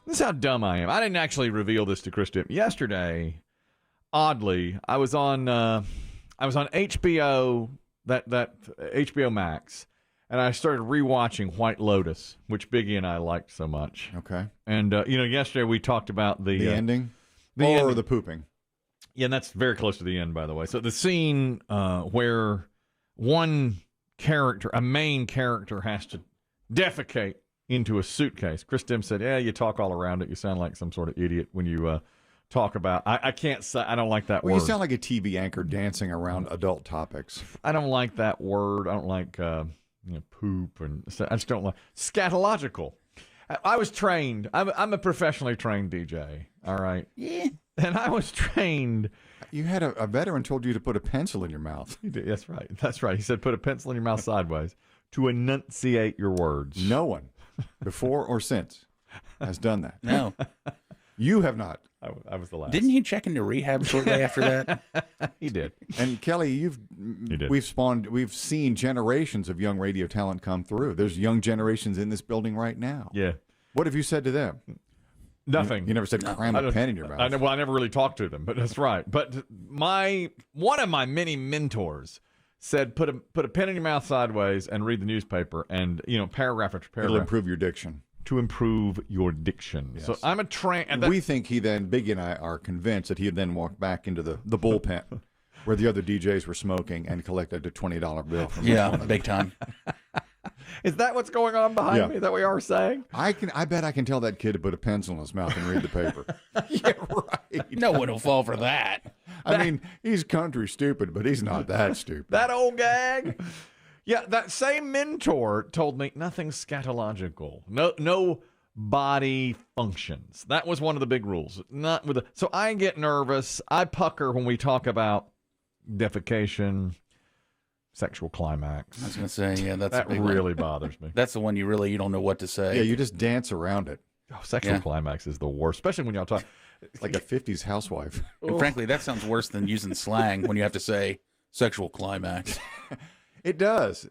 This is how dumb I am. I didn't actually reveal this to Chris Demm. Yesterday, oddly, I was on HBO, that HBO Max, and I started rewatching White Lotus, which Biggie and I liked so much. Okay. And yesterday we talked about the ending, ending. the pooping. Yeah, and that's very close to the end, by the way. So the scene where one character, a main character, has to defecate into a suitcase. Chris Demm said, "Yeah, you talk all around it. You sound like some sort of idiot when you talk about." I can't say. I don't like that word. You sound like a TV anchor dancing around adult topics. I don't like that word. I don't like poop, and I just don't like scatological. I was trained. I'm a professionally trained DJ. All right. Yeah. And I was trained. You had a veteran told you to put a pencil in your mouth. He did. That's right. That's right. He said, "Put a pencil in your mouth sideways to enunciate your words." No one, before or since, has done that. No. You have not. I was the last. Didn't he check into rehab shortly after that? He did. And Kelly, we've seen generations of young radio talent come through. There's young generations in this building right now. Yeah. What have you said to them? Nothing. You never said cram a pen in your mouth. I never really talked to them, but that's right. But one of my many mentors said, put a pen in your mouth sideways and read the newspaper, and paragraph after paragraph. It'll improve your diction. To improve your diction. Yes. So I'm a trained. We think Biggie and I are convinced that he then walked back into the bullpen where the other DJs were smoking and collected a $20 bill from big time. Is that what's going on behind me? Is that what you are saying? I bet I can tell that kid to put a pencil in his mouth and read the paper. Yeah, right. No one will fall for that. I mean, he's country stupid, but he's not that stupid. That old gag. Yeah, that same mentor told me nothing scatological. No body functions. That was one of the big rules. So I get nervous. I pucker when we talk about defecation, sexual climax. I was going to say, yeah, that really bothers me. That's the one you don't know what to say. Yeah, you just dance around it. Oh, sexual climax is the worst, especially when y'all talk. Like a 50s housewife. And frankly, that sounds worse than using slang when you have to say sexual climax. It does.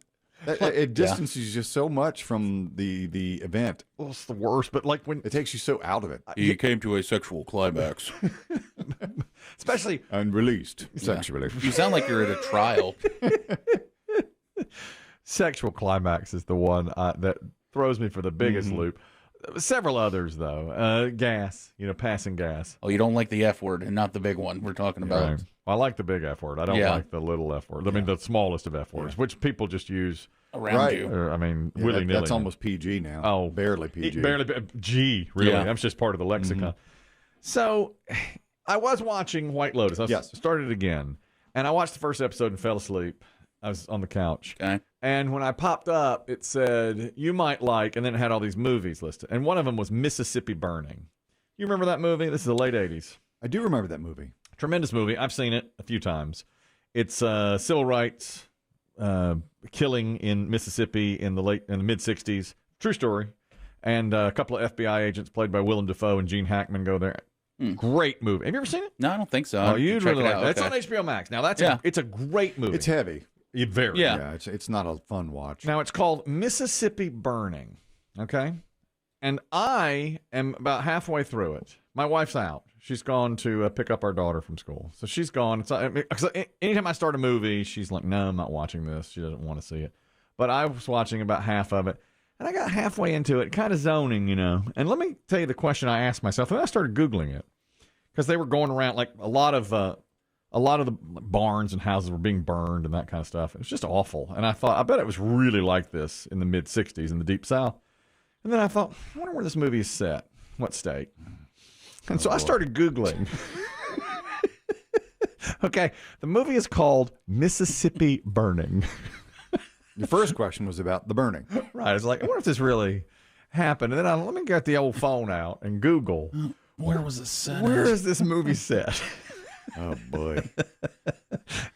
It distances you just so much from the event. Well, it's the worst, but like when it takes you so out of it. You came to a sexual climax. Especially unreleased sexually. You sound like you're at a trial. Sexual climax is the one that throws me for the biggest loop. Several others, though. Gas, passing gas. Oh, you don't like the F word and not the big one we're talking about. Right. Well, I like the big F word. I don't like the little F word. I mean, the smallest of F words, which people just use around you. Willy-nilly. That's almost PG now. Oh, barely PG. G, really. Yeah. That's just part of the lexicon. So I was watching White Lotus. I started again, and I watched the first episode and fell asleep. I was on the couch. Okay. And when I popped up, it said, "You might like," and then it had all these movies listed. And one of them was Mississippi Burning. You remember that movie? This is the late 80s. I do remember that movie. Tremendous movie. I've seen it a few times. It's civil rights killing in Mississippi in the mid 60s. True story. And a couple of FBI agents played by Willem Dafoe and Gene Hackman go there. Great movie. Have you ever seen it? No, I don't think so. Oh, you'd really like it. It's Okay. on HBO Max. Now it's a great movie. It's heavy. Very. Yeah, it's not a fun watch. Now it's called Mississippi Burning. Okay. And I am about halfway through it. My wife's out. She's gone to pick up our daughter from school. So she's gone. Anytime I start a movie, she's like, "No, I'm not watching this." She doesn't want to see it. But I was watching about half of it. And I got halfway into it, kind of zoning, And let me tell you the question I asked myself. And I started Googling it. Because they were going around, like a lot of the barns and houses were being burned and that kind of stuff. It was just awful. And I thought, I bet it was really like this in the mid 60s in the Deep South. And then I thought, I wonder where this movie is set. What state? And so I started Googling. Okay, the movie is called Mississippi Burning. Your first question was about the burning. Right. I was like, I wonder if this really happened. And then let me get the old phone out and Google. Where was it set? Where is this movie set? Oh, boy.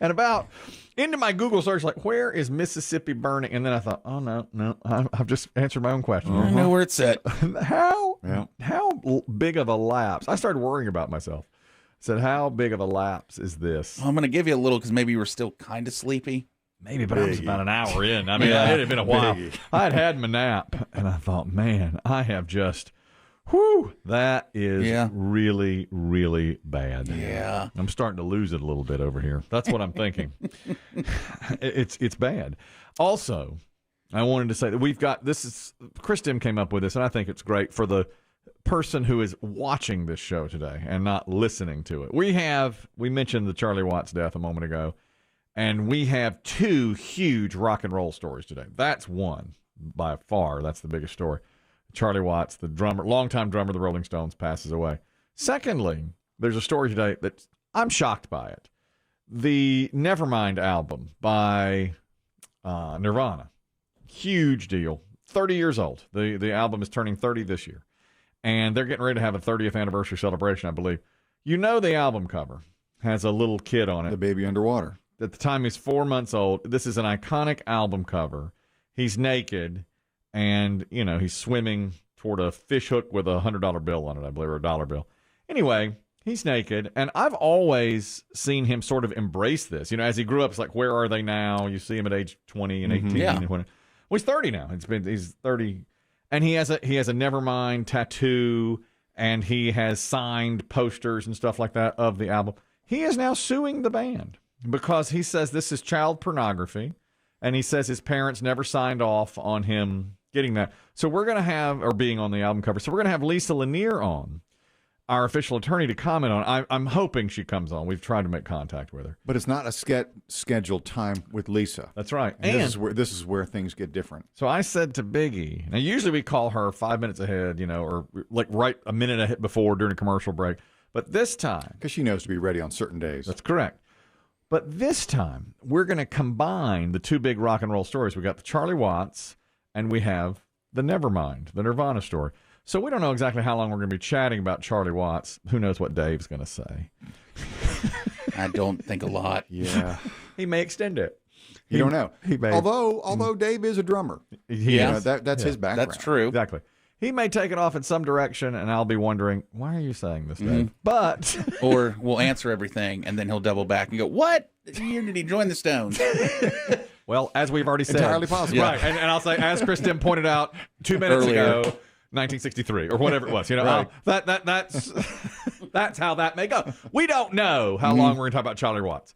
And about into my Google search, like, where is Mississippi Burning? And then I thought, oh, no, I've just answered my own question. I know where it's set. How big of a lapse? I started worrying about myself. I said, how big of a lapse is this? I'm going to give you a little because maybe you were still kind of sleepy. Maybe, but I was about an hour in. I mean, it had been a while. I had my nap, and I thought, man, I have just Whew, that is Yeah. really, really bad. Yeah. I'm starting to lose it a little bit over here. That's what I'm thinking. It's bad. Also, I wanted to say that we've got Chris Demm came up with this, and I think it's great for the person who is watching this show today and not listening to it. We mentioned the Charlie Watts death a moment ago, and we have 2 huge rock and roll stories today. That's one by far. That's the biggest story. Charlie Watts, the drummer, longtime drummer of the Rolling Stones, passes away. Secondly, there's a story today that I'm shocked by it. The Nevermind album by Nirvana. Huge deal. 30 years old. The album is turning 30 this year. And they're getting ready to have a 30th anniversary celebration, I believe. You know the album cover has a little kid on it. The baby underwater. At the time he's 4 months old. This is an iconic album cover. He's naked, and, he's swimming toward a fish hook with a $100 bill on it, I believe, or a dollar bill. Anyway, he's naked, and I've always seen him sort of embrace this. As he grew up, it's like, where are they now? You see him at age 20 and 18. Yeah. Well, he's 30 now. He's 30, and he has a Nevermind tattoo, and he has signed posters and stuff like that of the album. He is now suing the band because he says this is child pornography, and he says his parents never signed off on him getting that. So we're going to have, or being on the album cover, so we're going to have Lisa Lanier on, our official attorney, to comment on. I'm hoping she comes on. We've tried to make contact with her. But it's not a scheduled time with Lisa. That's right. And this is where things get different. So I said to Biggie, now usually we call her 5 minutes ahead, or like right a minute ahead before during a commercial break. But this time, Because she knows to be ready on certain days. that's correct. But this time, we're going to combine the 2 big rock and roll stories. We got the Charlie Watts, and we have the Nevermind, the Nirvana story. So we don't know exactly how long we're going to be chatting about Charlie Watts. Who knows what Dave's going to say? I don't think a lot. Yeah. He may extend it. You don't know. He may. Although Dave is a drummer. Yeah. That's his background. That's true. Exactly. He may take it off in some direction, and I'll be wondering, why are you saying this, Dave? But Or we'll answer everything, and then he'll double back and go, what year did he join the Stones? well, as we've already said, Entirely possible. Right, and I'll say, as Chris Demm pointed out 2 minutes Earlier. ago, 1963 or whatever it was. Right. That's how that may go. We don't know how long we're going to talk about Charlie Watts.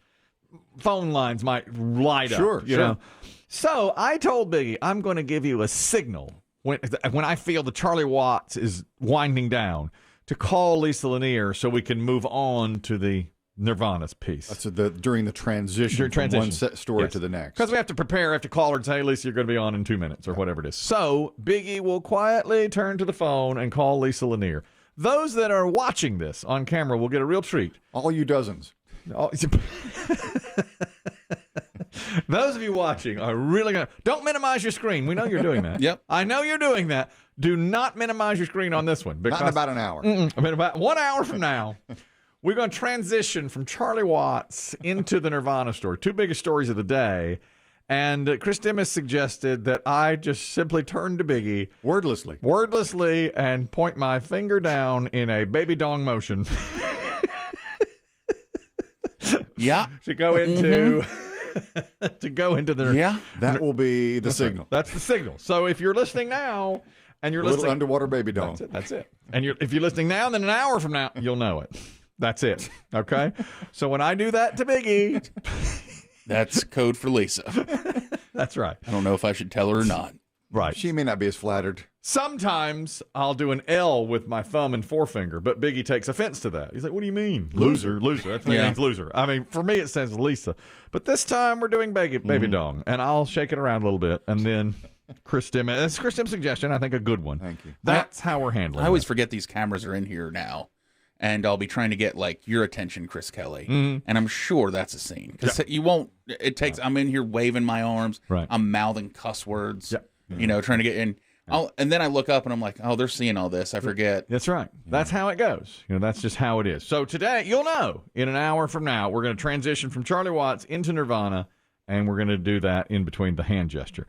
Phone lines might light up. Sure. know. So I told Biggie, I'm going to give you a signal when I feel the Charlie Watts is winding down to call Lisa Lanier so we can move on to the Nirvana's piece. That's during the transition from one story to the next. Because we have to prepare, I have to call her and say, hey, Lisa, you're going to be on in 2 minutes or whatever it is. So Biggie will quietly turn to the phone and call Lisa Lanier. Those that are watching this on camera will get a real treat. All you dozens. Those of you watching are really going to... Don't minimize your screen. We know you're doing that. Yep. I know you're doing that. Do not minimize your screen on this one. Because, Not in about an hour. I mean, about 1 hour from now, we're going to transition from Charlie Watts into the Nirvana story. 2 biggest stories of the day. And Chris Demm has suggested that I just simply turn to Biggie Wordlessly. and point my finger down in a baby dong motion Yeah. to go into the Yeah. That will be the signal. That's the signal. So if you're listening now and you're A little listening, underwater baby doll. that's it. And if you're listening now, then an hour from now, you'll know it. That's it. Okay. So when I do that to Biggie, That's code for Lisa. that's right. I don't know if I should tell her or not. Right. She may not be as flattered. Sometimes I'll do an L with my thumb and forefinger, but Biggie takes offense to that. He's like, what do you mean? Loser. That's what it means, loser. I mean, for me, it says Lisa. But this time we're doing baby dong, and I'll shake it around a little bit, and then Chris Demm, it's Chris Demm's suggestion, I think a good one. Thank you. That's how we're handling I always it. forget these cameras are in here now. And I'll be trying to get like your attention, Chris Kelly, and I'm sure that's a scene because you won't. It takes. I'm in here waving my arms. Right. I'm mouthing cuss words. Yeah. Trying to get in. And then I look up and I'm like, oh, they're seeing all this. I forget. That's right. That's how it goes. That's just how it is. So today, you'll know in an hour from now, we're going to transition from Charlie Watts into Nirvana, and we're going to do that in between the hand gesture.